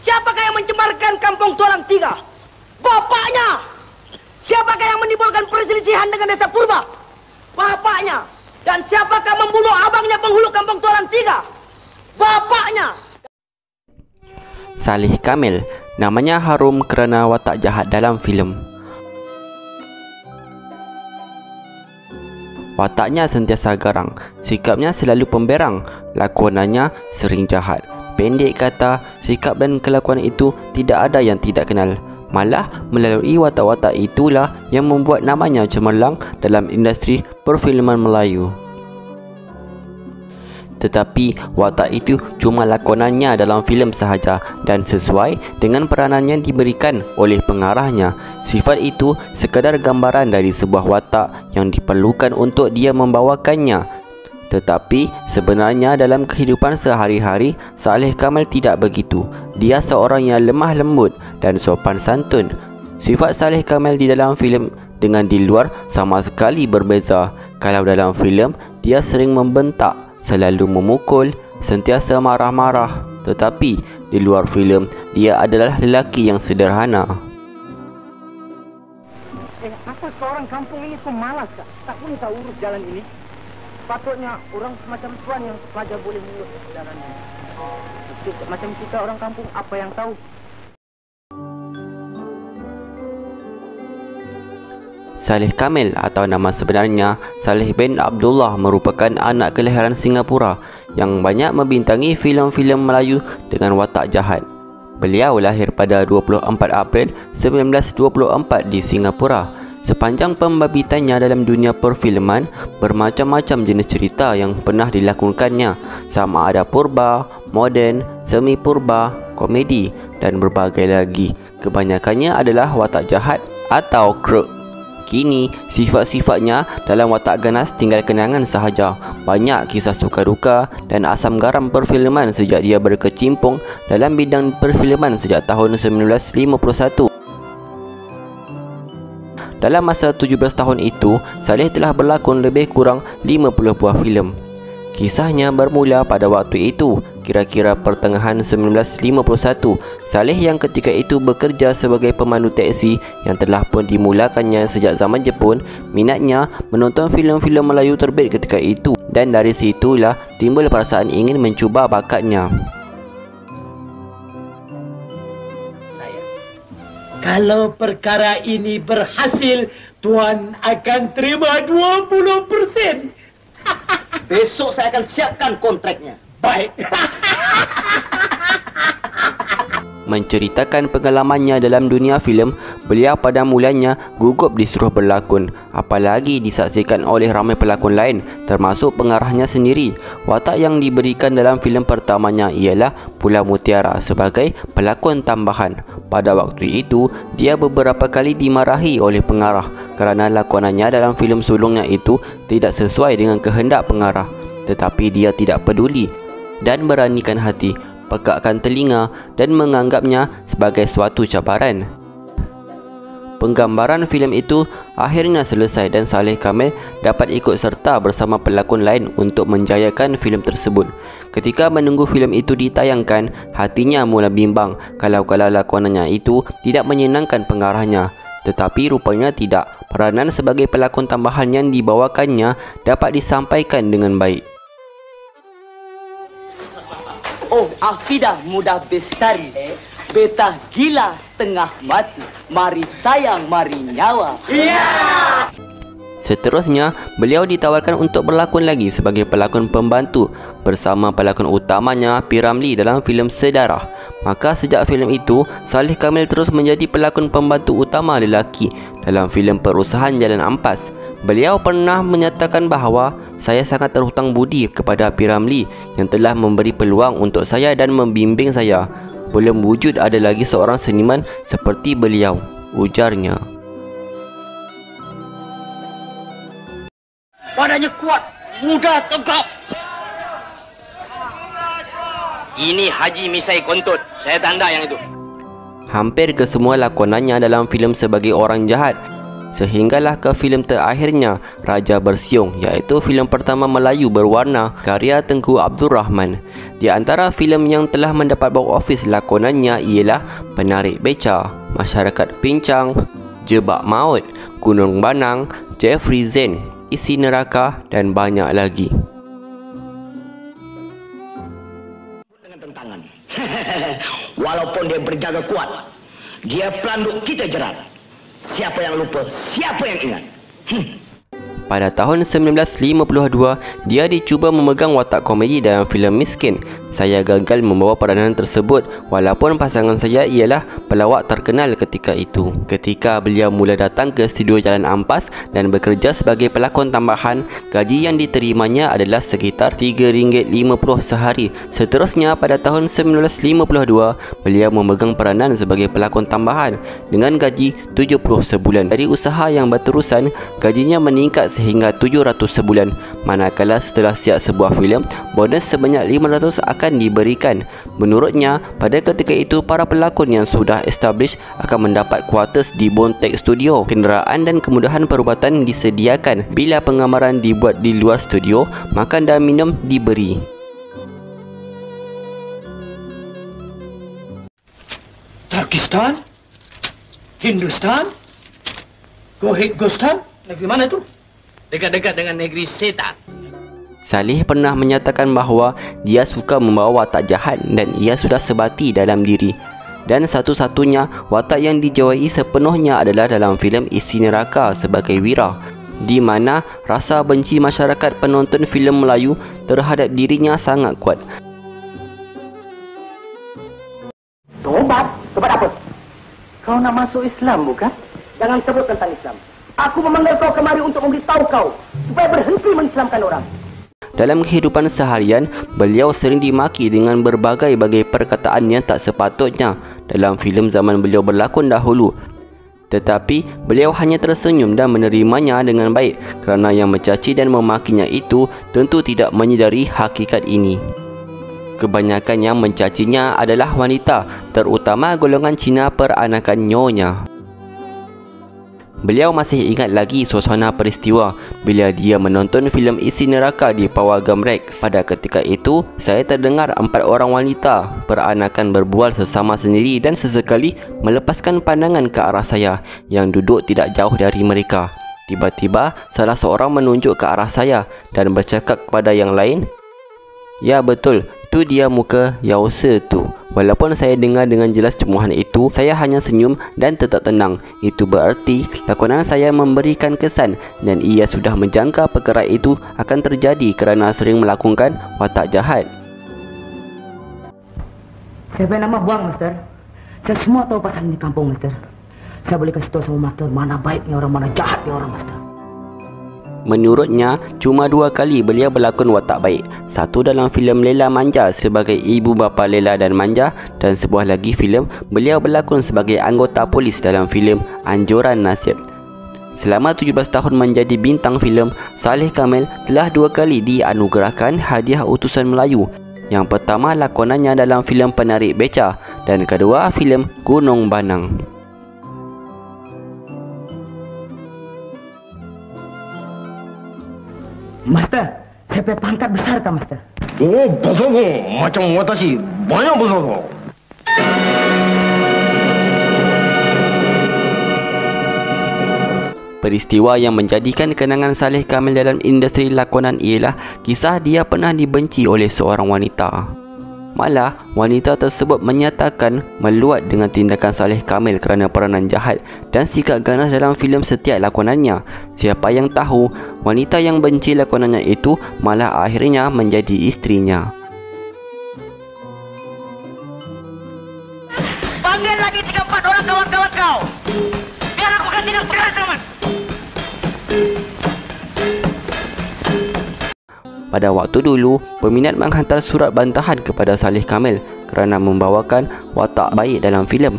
Siapakah yang mencemarkan kampung Tualang Tiga? Bapaknya. Siapakah yang menimbulkan perselisihan dengan desa Purba? Bapaknya. Dan siapakah membunuh abangnya penghulu kampung Tualang Tiga? Bapaknya. Saleh Kamil, namanya harum kerana watak jahat dalam filem. Wataknya sentiasa garang, sikapnya selalu pemberang, lakonannya sering jahat. Pendek kata, sikap dan kelakuan itu tidak ada yang tidak kenal. Malah melalui watak-watak itulah yang membuat namanya cemerlang dalam industri perfilman Melayu. Tetapi watak itu cuma lakonannya dalam filem sahaja dan sesuai dengan peranan yang diberikan oleh pengarahnya. Sifat itu sekadar gambaran dari sebuah watak yang diperlukan untuk dia membawakannya. Tetapi sebenarnya dalam kehidupan sehari-hari, Saleh Kamil tidak begitu. Dia seorang yang lemah lembut dan sopan santun. Sifat Saleh Kamil di dalam filem dengan di luar sama sekali berbeza. Kalau dalam filem, dia sering membentak, selalu memukul, sentiasa marah-marah. Tetapi di luar filem, dia adalah lelaki yang sederhana. Apa seorang kampung ini pemalas, Kak? Tak boleh tahu urus jalan ini. Patutnya orang semacam tuan yang saja boleh mengurus jalan ini. Macam kita orang kampung, apa yang tahu? Saleh Kamil atau nama sebenarnya Saleh bin Abdullah merupakan anak kelahiran Singapura yang banyak membintangi filem-filem Melayu dengan watak jahat. Beliau lahir pada 24 April 1924 di Singapura. Sepanjang pembabitannya dalam dunia perfilman, bermacam-macam jenis cerita yang pernah dilakonkannya, sama ada purba, moden, semi purba, komedi dan berbagai lagi. Kebanyakannya adalah watak jahat atau kruk. Kini, sifat-sifatnya dalam watak ganas tinggal kenangan sahaja. Banyak kisah suka duka dan asam garam perfilman sejak dia berkecimpung dalam bidang perfilman sejak tahun 1951. Dalam masa 17 tahun itu, Saleh telah berlakon lebih kurang 50 buah filem. Kisahnya bermula pada waktu itu, kira-kira pertengahan 1951. Saleh yang ketika itu bekerja sebagai pemandu teksi yang telah pun dimulakannya sejak zaman Jepun, minatnya menonton filem-filem Melayu terbit ketika itu, dan dari situlah timbul perasaan ingin mencuba bakatnya. Kalau perkara ini berhasil, Tuan akan terima 20%. Besok saya akan siapkan kontraknya. Baik. Menceritakan pengalamannya dalam dunia filem, beliau pada mulanya gugup disuruh berlakon, apalagi disaksikan oleh ramai pelakon lain, termasuk pengarahnya sendiri. Watak yang diberikan dalam filem pertamanya ialah Pulau Mutiara sebagai pelakon tambahan. Pada waktu itu, dia beberapa kali dimarahi oleh pengarah kerana lakonannya dalam filem sulungnya itu tidak sesuai dengan kehendak pengarah. Tetapi dia tidak peduli dan beranikan hati, pekakkan telinga dan menganggapnya sebagai suatu cabaran. Penggambaran filem itu akhirnya selesai dan Saleh Kamil dapat ikut serta bersama pelakon lain untuk menjayakan filem tersebut. Ketika menunggu filem itu ditayangkan, hatinya mula bimbang kalau lakonannya itu tidak menyenangkan pengarahnya. Tetapi rupanya tidak. Peranan sebagai pelakon tambahan yang dibawakannya dapat disampaikan dengan baik. Oh, Afidah mudah bestari. Betah gila setengah mati. Mari sayang, mari nyawa. Seterusnya, beliau ditawarkan untuk berlakon lagi sebagai pelakon pembantu bersama pelakon utamanya P. Ramlee dalam filem Sedarah. Maka sejak filem itu, Saleh Kamil terus menjadi pelakon pembantu utama lelaki dalam filem Perusahaan Jalan Ampas. Beliau pernah menyatakan bahawa saya sangat terhutang budi kepada P. Ramlee yang telah memberi peluang untuk saya dan membimbing saya. Belum wujud ada lagi seorang seniman seperti beliau, ujarnya. Badannya kuat, muda, tegap. Ini Haji Misai Kontut. Saya tanda yang itu. Hampir kesemua lakonannya dalam filem sebagai orang jahat. Sehinggalah ke filem terakhirnya, Raja Bersiung, iaitu filem pertama Melayu berwarna karya Tengku Abdul Rahman. Di antara filem yang telah mendapat box office lakonannya ialah Penarik Beca, Masyarakat Pincang, Jebak Maut, Gunung Banang, Jeffrey Zen, Isi Neraka dan banyak lagi. Dengan tentangan. Walaupun dia berjaga kuat, dia pelanduk kita jerat. Siapa yang lupa, siapa yang ingat? Pada tahun 1952, dia dicuba memegang watak komedi dalam filem Miskin. Saya gagal membawa peranan tersebut walaupun pasangan saya ialah pelawak terkenal ketika itu. Ketika beliau mula datang ke studio Jalan Ampas dan bekerja sebagai pelakon tambahan, gaji yang diterimanya adalah sekitar RM3.50 sehari. Seterusnya pada tahun 1952, beliau memegang peranan sebagai pelakon tambahan dengan gaji RM70 sebulan. Dari usaha yang berterusan, gajinya meningkat sehingga RM700 sebulan. Manakala setelah siap sebuah filem, bonus sebanyak RM500 akan diberikan. Menurutnya, pada ketika itu para pelakon yang sudah established akan mendapat quarters di Bontek Studio. Kenderaan dan kemudahan perubatan disediakan. Bila penggambaran dibuat di luar studio, makan dan minum diberi. Turkistan? Hindustan? Kohitgostan? Negeri mana itu? Dekat-dekat dengan negeri setan. Saleh pernah menyatakan bahawa dia suka membawa watak jahat dan ia sudah sebati dalam diri. Dan satu-satunya watak yang dijawai sepenuhnya adalah dalam filem Isi Neraka sebagai Wira, di mana rasa benci masyarakat penonton filem Melayu terhadap dirinya sangat kuat. Tobat? Tobat apa? Kau nak masuk Islam bukan? Jangan sebut tentang Islam. Aku memanggil kau kemari untuk memberitahu kau supaya berhenti mengislamkan orang. Dalam kehidupan seharian, beliau sering dimaki dengan berbagai-bagai perkataan yang tak sepatutnya dalam filem zaman beliau berlakon dahulu. Tetapi beliau hanya tersenyum dan menerimanya dengan baik kerana yang mencaci dan memakinya itu tentu tidak menyedari hakikat ini. Kebanyakan yang mencacinya adalah wanita, terutama golongan Cina peranakan nyonya. Beliau masih ingat lagi suasana peristiwa bila dia menonton filem Isi Neraka di Pawagam Rex. Pada ketika itu, saya terdengar 4 orang wanita peranakan berbual sesama sendiri dan sesekali melepaskan pandangan ke arah saya yang duduk tidak jauh dari mereka. Tiba-tiba, salah seorang menunjuk ke arah saya dan bercakap kepada yang lain, "Ya betul, tu dia muka Yause tu." Walaupun saya dengar dengan jelas cemuhan itu, saya hanya senyum dan tetap tenang. Itu berarti lakonan saya memberikan kesan dan ia sudah menjangka perkara itu akan terjadi kerana sering melakukan watak jahat. Saya nama buang, Mister. Saya semua tahu pasal ini kampung, Mister. Saya boleh kasih tahu sama Mister mana baiknya orang, mana jahatnya orang, Mister. Menurutnya, cuma 2 kali beliau berlakon watak baik. Satu dalam filem Lela Manja sebagai ibu bapa Lela dan Manja, dan sebuah lagi filem beliau berlakon sebagai anggota polis dalam filem Anjuran Nasib. Selama 17 tahun menjadi bintang filem, Saleh Kamil telah 2 kali dianugerahkan hadiah utusan Melayu. Yang pertama lakonannya dalam filem Penarik Beca dan kedua filem Gunung Banang. Master, saya punya pangkat besar kah, Master? Oh, besar kok. Macam watashi. Banyak besar kok. Peristiwa yang menjadikan kenangan Saleh Kamil dalam industri lakonan ialah kisah dia pernah dibenci oleh seorang wanita. Malah, wanita tersebut menyatakan meluat dengan tindakan Saleh Kamil kerana peranan jahat dan sikap ganas dalam filem setiap lakonannya. Siapa yang tahu, wanita yang benci lakonannya itu malah akhirnya menjadi isterinya. Panggil lagi 3-4 orang kawan-kawan kau. Biar aku akan tindak tegas, teman. Pada waktu dulu, peminat menghantar surat bantahan kepada Saleh Kamil kerana membawakan watak baik dalam filem.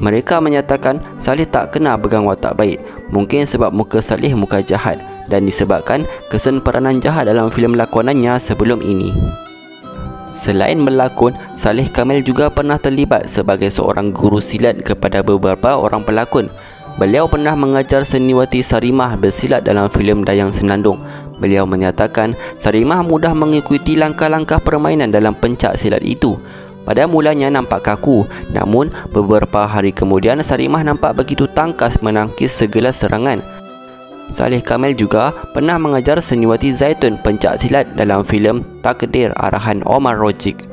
Mereka menyatakan Saleh tak kena pegang watak baik, mungkin sebab muka Saleh muka jahat dan disebabkan kesan peranan jahat dalam filem lakonannya sebelum ini. Selain berlakon, Saleh Kamil juga pernah terlibat sebagai seorang guru silat kepada beberapa orang pelakon. Beliau pernah mengajar seniwati Sarimah bersilat dalam filem Dayang Senandung. Beliau menyatakan Sarimah mudah mengikuti langkah-langkah permainan dalam pencak silat itu. Pada mulanya nampak kaku, namun beberapa hari kemudian Sarimah nampak begitu tangkas menangkis segala serangan. Saleh Kamil juga pernah mengajar seniwati Zaitun pencak silat dalam filem Takdir arahan Omar Rojik.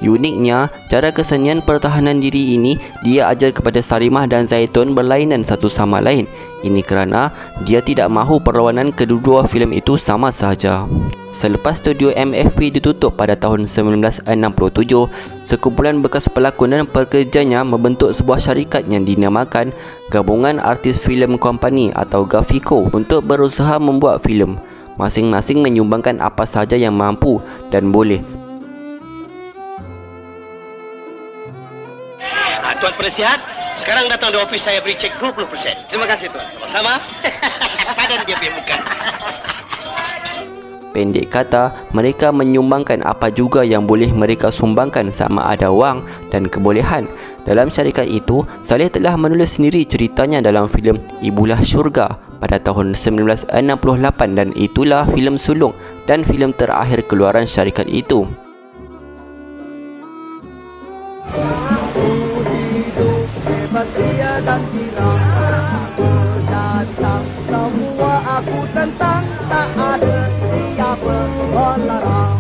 Uniknya, cara kesenian pertahanan diri ini dia ajar kepada Sarimah dan Zaitun berlainan satu sama lain. Ini kerana dia tidak mahu perlawanan kedua-dua filem itu sama sahaja. Selepas studio MFP ditutup pada tahun 1967, sekumpulan bekas pelakon dan pekerjanya membentuk sebuah syarikat yang dinamakan Gabungan Artis Filem Company atau GAFICO untuk berusaha membuat filem. Masing-masing menyumbangkan apa sahaja yang mampu dan boleh. Tuan Penasihat, sekarang datang di ofis saya beri cek 20%. Terima kasih Tuan. Sama-sama. Padan dia punya muka. Pendek kata, mereka menyumbangkan apa juga yang boleh mereka sumbangkan sama ada wang dan kebolehan. Dalam syarikat itu, Saleh telah menulis sendiri ceritanya dalam filem Ibulah Syurga pada tahun 1968 dan itulah filem sulung dan filem terakhir keluaran syarikat itu. Dan datang semua aku tentang tak ada siapa melarang.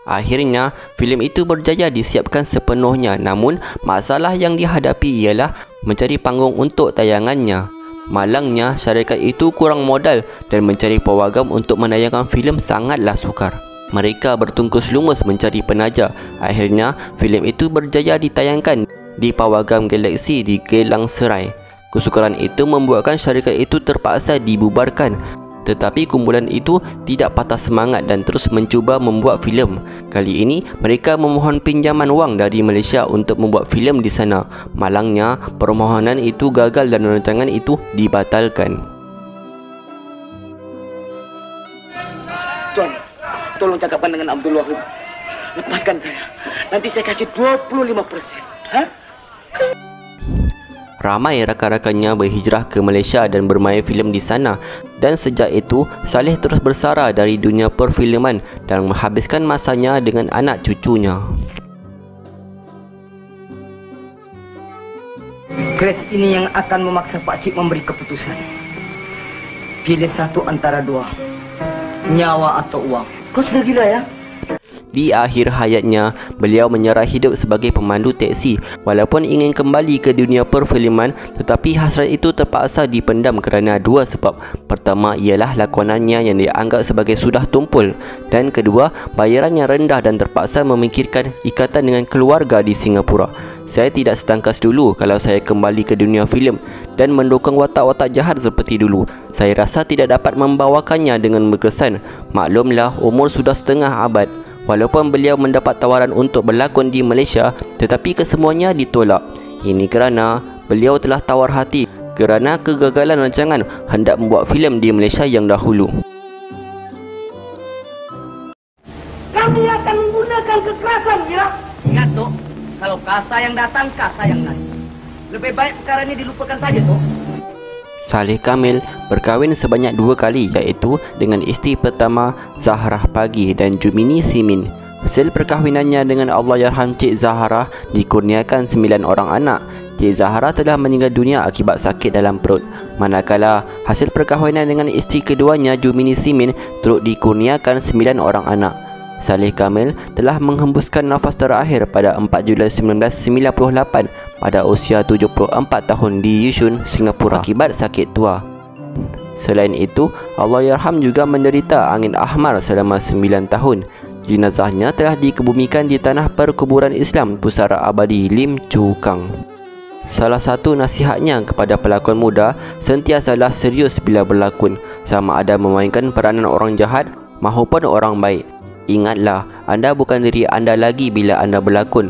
Akhirnya, filem itu berjaya disiapkan sepenuhnya, namun masalah yang dihadapi ialah mencari panggung untuk tayangannya. Malangnya, syarikat itu kurang modal dan mencari pawagam untuk menayangkan filem sangatlah sukar. Mereka bertungkus lumus mencari penaja. Akhirnya, filem itu berjaya ditayangkan di pawagam Galaksi di Geylang Serai. Kesukaran itu membuatkan syarikat itu terpaksa dibubarkan. Tetapi kumpulan itu tidak patah semangat dan terus mencuba membuat filem. Kali ini mereka memohon pinjaman wang dari Malaysia untuk membuat filem di sana. Malangnya permohonan itu gagal dan rancangan itu dibatalkan. Tuan, tolong cakapkan dengan Abdul Wahab. Lepaskan saya. Nanti saya kasih 25%. Hah? Ramai rakan-rakannya berhijrah ke Malaysia dan bermain filem di sana. Dan sejak itu, Saleh terus bersara dari dunia perfilman dan menghabiskan masanya dengan anak cucunya. Kes ini yang akan memaksa Pak Cik memberi keputusan. Pilih satu antara dua. Nyawa atau uang. Kau sudah gila ya? Di akhir hayatnya, beliau menyerah hidup sebagai pemandu teksi. Walaupun ingin kembali ke dunia perfilman, tetapi hasrat itu terpaksa dipendam kerana dua sebab. Pertama ialah lakonannya yang dianggap sebagai sudah tumpul. Dan kedua, bayaran yang rendah dan terpaksa memikirkan ikatan dengan keluarga di Singapura. Saya tidak setangkas dulu kalau saya kembali ke dunia filem dan mendukung watak-watak jahat seperti dulu. Saya rasa tidak dapat membawakannya dengan berkesan. Maklumlah, umur sudah setengah abad. Walaupun beliau mendapat tawaran untuk berlakon di Malaysia, tetapi kesemuanya ditolak. Ini kerana beliau telah tawar hati kerana kegagalan rancangan hendak membuat filem di Malaysia yang dahulu. Kami akan menggunakan kekerasan, ya? Ingat, Tok. Kalau kasa yang datang, kasa yang naik. Lebih baik perkara ini dilupakan saja, Tok. Saleh Kamil berkahwin sebanyak 2 kali, iaitu dengan isteri pertama Zahrah Pagi dan Jumini Simin. Hasil perkahwinannya dengan Allahyarham Cik Zahara dikurniakan 9 orang anak. Cik Zahara telah meninggal dunia akibat sakit dalam perut. Manakala hasil perkahwinan dengan isteri keduanya Jumini Simin turut dikurniakan 9 orang anak. Saleh Kamil telah menghembuskan nafas terakhir pada 4 Julai 1998 pada usia 74 tahun di Yishun, Singapura akibat sakit tua. Selain itu, Allahyarham juga menderita angin ahmar selama 9 tahun. Jenazahnya telah dikebumikan di tanah perkuburan Islam Pusara Abadi Lim Chu Kang. Salah satu nasihatnya kepada pelakon muda, sentiasalah serius bila berlakon, sama ada memainkan peranan orang jahat maupun orang baik. Ingatlah, anda bukan diri anda lagi bila anda berlakon.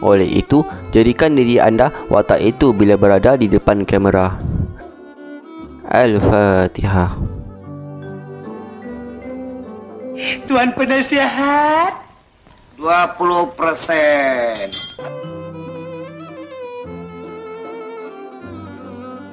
Oleh itu, jadikan diri anda watak itu bila berada di depan kamera. Al-Fatihah. Tuan Penasihat, 20%.